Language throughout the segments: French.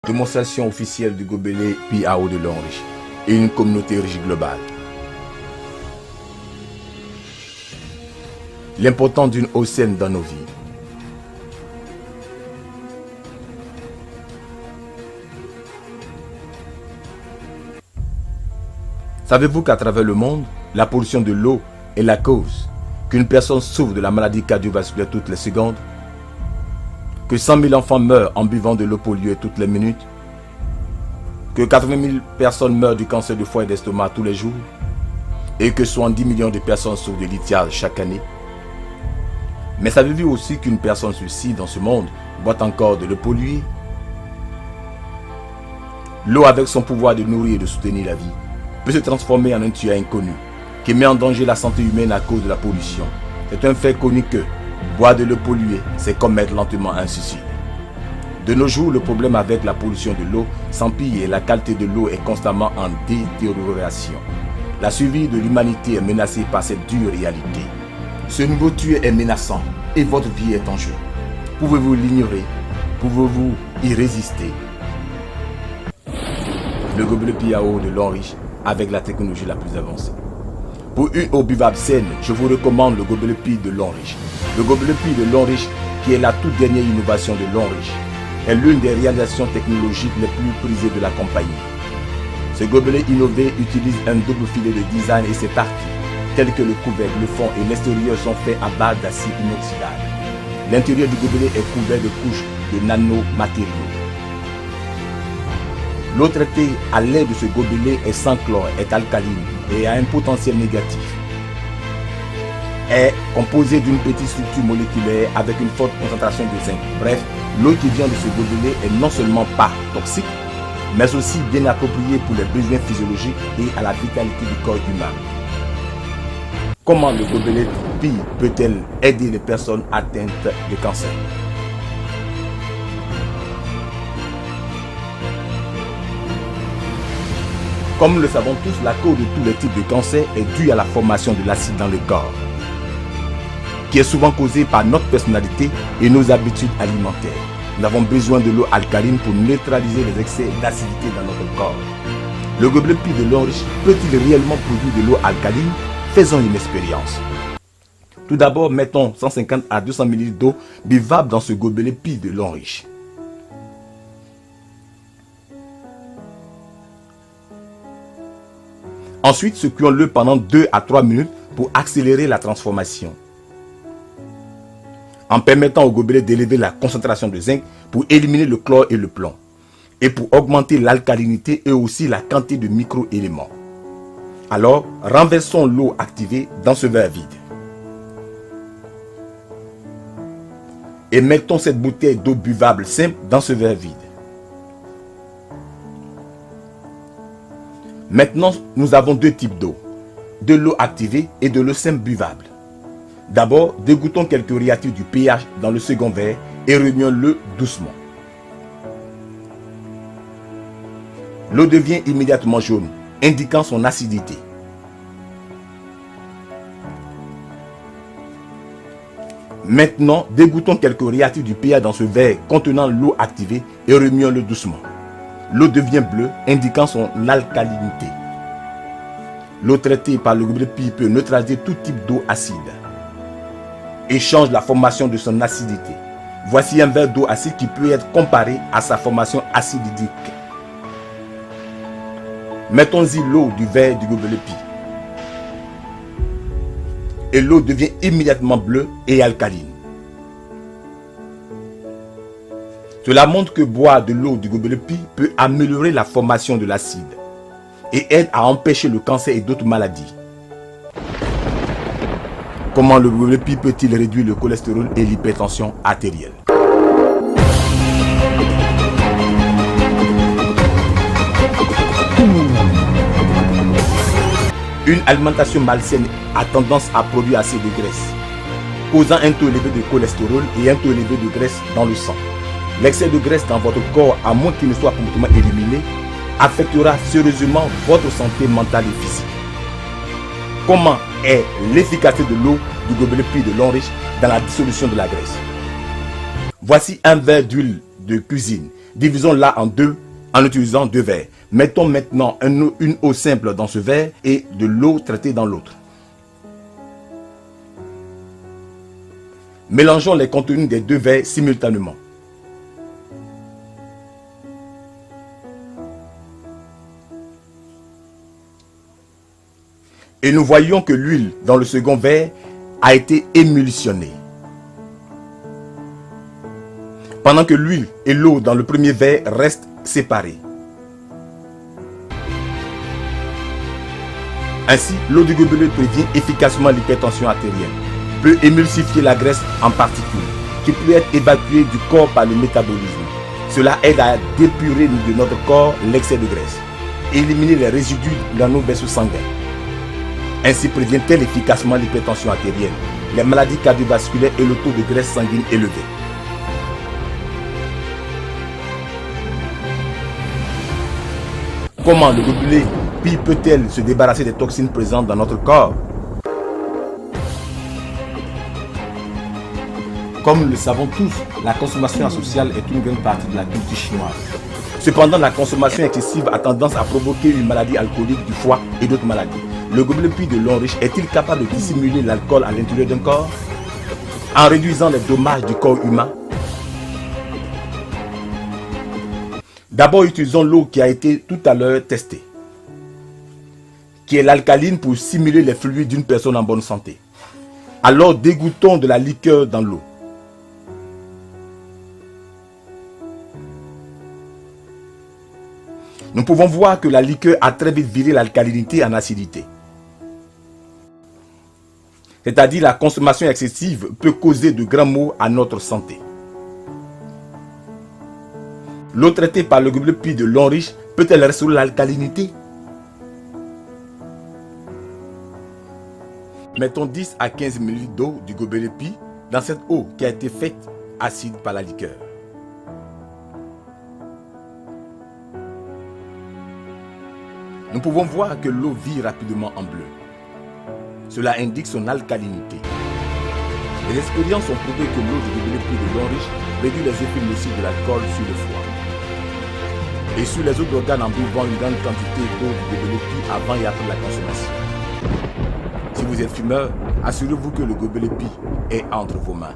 Démonstration officielle du gobelet PIAO de l'eau riche et une communauté riche globale. L'importance d'une eau saine dans nos vies. Savez-vous qu'à travers le monde, la pollution de l'eau est la cause qu'une personne souffre de la maladie cardiovasculaire toutes les secondes, que 100 000 enfants meurent en buvant de l'eau polluée toutes les minutes, que 80 000 personnes meurent du cancer du foie et d'estomac tous les jours, et que 70 millions de personnes souffrent de lithiase chaque année? Mais savez-vous aussi qu'une personne sur 6 dans ce monde boit encore de l'eau polluée? L'eau, avec son pouvoir de nourrir et de soutenir la vie, peut se transformer en un tueur inconnu qui met en danger la santé humaine à cause de la pollution. C'est un fait connu que boire de l'eau polluée, c'est commettre lentement un suicide. De nos jours, le problème avec la pollution de l'eau s'empire et la qualité de l'eau est constamment en détérioration. La survie de l'humanité est menacée par cette dure réalité. Ce nouveau tueur est menaçant et votre vie est en jeu. Pouvez-vous l'ignorer? Pouvez-vous y résister? Le gobelet PIAO de l'eau riche avec la technologie la plus avancée. Pour une eau buvable saine, je vous recommande le gobelet PI de l'eau riche. Le gobelet PI de l'eau riche, qui est la toute dernière innovation de l'eau riche, est l'une des réalisations technologiques les plus prisées de la compagnie. Ce gobelet innové utilise un double filet de design et ses parties, telles que le couvercle, le fond et l'extérieur, sont faits à base d'acier inoxydable. L'intérieur du gobelet est couvert de couches de nanomatériaux. L'eau traitée à l'aide de ce gobelet est sans chlore, est alcaline et a un potentiel négatif. Est composée d'une petite structure moléculaire avec une forte concentration de zinc. Bref, l'eau qui vient de ce gobelet est non seulement pas toxique, mais aussi bien appropriée pour les besoins physiologiques et à la vitalité du corps humain. Comment le gobelet PI peut-elle aider les personnes atteintes de cancer? Comme nous le savons tous, la cause de tous les types de cancer est due à la formation de l'acide dans le corps, qui est souvent causée par notre personnalité et nos habitudes alimentaires. Nous avons besoin de l'eau alcaline pour neutraliser les excès d'acidité dans notre corps. Le gobelet PI de l'eau riche peut-il réellement produire de l'eau alcaline? Faisons une expérience. Tout d'abord, mettons 150 à 200 ml d'eau buvable dans ce gobelet PI de l'eau riche. Ensuite, secouons-le pendant 2 à 3 minutes pour accélérer la transformation, en permettant au gobelet d'élever la concentration de zinc pour éliminer le chlore et le plomb, et pour augmenter l'alcalinité et aussi la quantité de micro-éléments. Alors, renversons l'eau activée dans ce verre vide. Et mettons cette bouteille d'eau buvable simple dans ce verre vide. Maintenant, nous avons deux types d'eau, de l'eau activée et de l'eau simple buvable. D'abord, dégoutons quelques réactifs du pH dans le second verre et remuons-le doucement. L'eau devient immédiatement jaune, indiquant son acidité. Maintenant, dégoutons quelques réactifs du pH dans ce verre contenant l'eau activée et remuons-le doucement. L'eau devient bleue, indiquant son alcalinité. L'eau traitée par le gobelet PI peut neutraliser tout type d'eau acide et change la formation de son acidité. Voici un verre d'eau acide qui peut être comparé à sa formation acidique. Mettons-y l'eau du verre du gobelet PI. Et l'eau devient immédiatement bleue et alcaline. Cela montre que boire de l'eau du gobelet PI peut améliorer la formation de l'acide et aide à empêcher le cancer et d'autres maladies. Comment le gobelet PI peut-il réduire le cholestérol et l'hypertension artérielle? Une alimentation malsaine a tendance à produire assez de graisse, causant un taux élevé de cholestérol et un taux élevé de graisse dans le sang. L'excès de graisse dans votre corps, à moins qu'il ne soit complètement éliminé, affectera sérieusement votre santé mentale et physique. Comment est l'efficacité de l'eau du gobelet PI de l'eau riche dans la dissolution de la graisse? Voici un verre d'huile de cuisine Divisons-la en deux en utilisant 2 verres. Mettons maintenant une eau simple dans ce verre et de l'eau traitée dans l'autre. Mélangeons les contenus des 2 verres simultanément. Et nous voyons que l'huile dans le second verre a été émulsionnée. Pendant que l'huile et l'eau dans le premier verre restent séparées. Ainsi, l'eau du gobelet prévient efficacement l'hypertension artérielle, peut émulsifier la graisse en particules, qui peut être évacuée du corps par le métabolisme. Cela aide à dépurer de notre corps l'excès de graisse et éliminer les résidus dans nos vaisseaux sanguins. Ainsi prévient-elle efficacement l'hypertension artérielle, les maladies cardiovasculaires et le taux de graisse sanguine élevé. Comment le gobelet Pi peut-elle se débarrasser des toxines présentes dans notre corps? Comme nous le savons tous, la consommation asociale est une grande partie de la culture chinoise. Cependant, la consommation excessive a tendance à provoquer une maladie alcoolique du foie et d'autres maladies. Le gobelet Pi de Longriche est-il capable de dissimuler l'alcool à l'intérieur d'un corps en réduisant les dommages du corps humain? D'abord, utilisons l'eau qui a été tout à l'heure testée, qui est l'alcaline pour simuler les fluides d'une personne en bonne santé. Alors, dégoutons de la liqueur dans l'eau. Nous pouvons voir que la liqueur a très vite viré l'alcalinité en acidité. C'est-à-dire la consommation excessive peut causer de grands maux à notre santé. L'eau traitée par le gobelet Pi de Longriche peut-elle restaurer l'alcalinité? Mettons 10 à 15 ml d'eau du gobelet Pi dans cette eau qui a été faite acide par la liqueur. Nous pouvons voir que l'eau vire rapidement en bleu. Cela indique son alcalinité. Les expériences ont prouvé que l'eau du gobelet Pi de Longriche réduit les effets nocifs de l'alcool sur le foie et sur les autres organes en buvant une grande quantité d'eau du gobelet Pi avant et après la consommation. Si vous êtes fumeur, assurez-vous que le gobelet Pi est entre vos mains.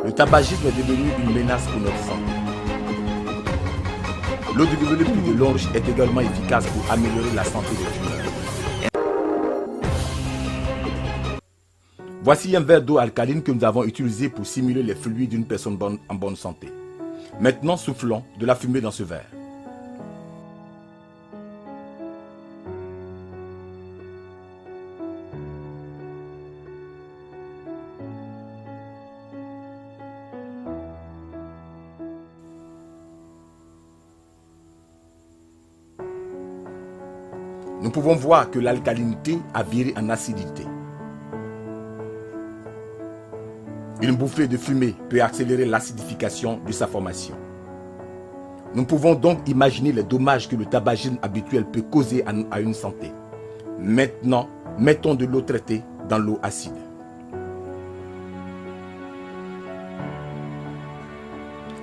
Le tabagisme est devenu une menace pour notre santé. L'eau du gobelet Pi de Longriche est également efficace pour améliorer la santé des fumeurs. Voici un verre d'eau alcaline que nous avons utilisé pour simuler les fluides d'une personne en bonne santé. Maintenant, soufflons de la fumée dans ce verre. Nous pouvons voir que l'alcalinité a viré en acidité. Une bouffée de fumée peut accélérer l'acidification de sa formation. Nous pouvons donc imaginer les dommages que le tabagisme habituel peut causer à une santé. Maintenant, mettons de l'eau traitée dans l'eau acide.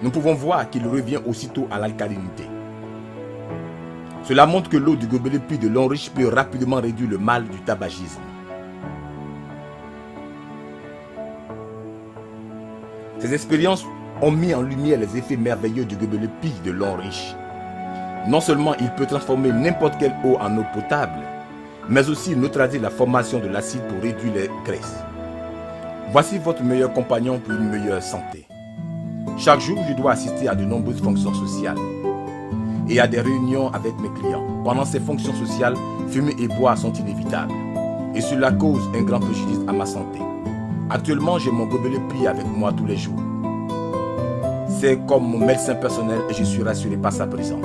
Nous pouvons voir qu'il revient aussitôt à l'alcalinité. Cela montre que l'eau du gobelet Pi de Longriche peut rapidement réduire le mal du tabagisme. Ces expériences ont mis en lumière les effets merveilleux du gobelet Pi de Longriche. Non seulement il peut transformer n'importe quelle eau en eau potable, mais aussi neutraliser la formation de l'acide pour réduire les graisses. Voici votre meilleur compagnon pour une meilleure santé. Chaque jour, je dois assister à de nombreuses fonctions sociales et à des réunions avec mes clients. Pendant ces fonctions sociales, fumer et boire sont inévitables et cela cause un grand préjudice à ma santé. Actuellement, j'ai mon gobelet Pi avec moi tous les jours. C'est comme mon médecin personnel et je suis rassuré par sa présence.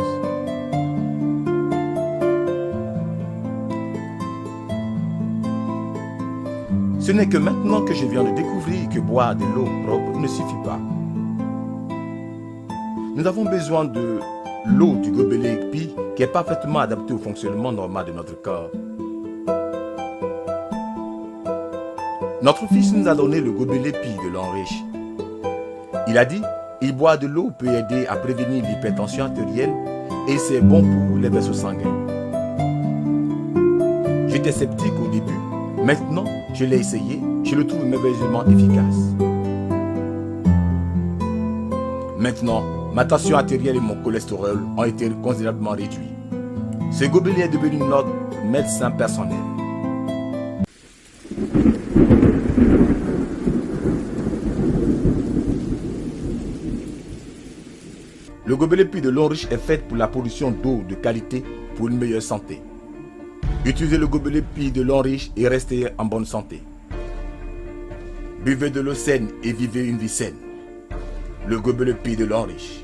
Ce n'est que maintenant que je viens de découvrir que boire de l'eau propre ne suffit pas. Nous avons besoin de l'eau du gobelet Pi qui est parfaitement adaptée au fonctionnement normal de notre corps. Notre fils nous a donné le gobelet Pi de Longriche. Il a dit, Il boire de l'eau peut aider à prévenir l'hypertension artérielle et c'est bon pour les vaisseaux sanguins. J'étais sceptique au début, maintenant je l'ai essayé, je le trouve merveilleusement efficace. Maintenant, ma tension artérielle et mon cholestérol ont été considérablement réduits. Ce gobelet est devenu notre médecin personnel. Le gobelet puits de l'eau riche est fait pour la production d'eau de qualité pour une meilleure santé. Utilisez le gobelet puits de l'eau riche et restez en bonne santé. Buvez de l'eau saine et vivez une vie saine. Le gobelet puits de l'eau riche.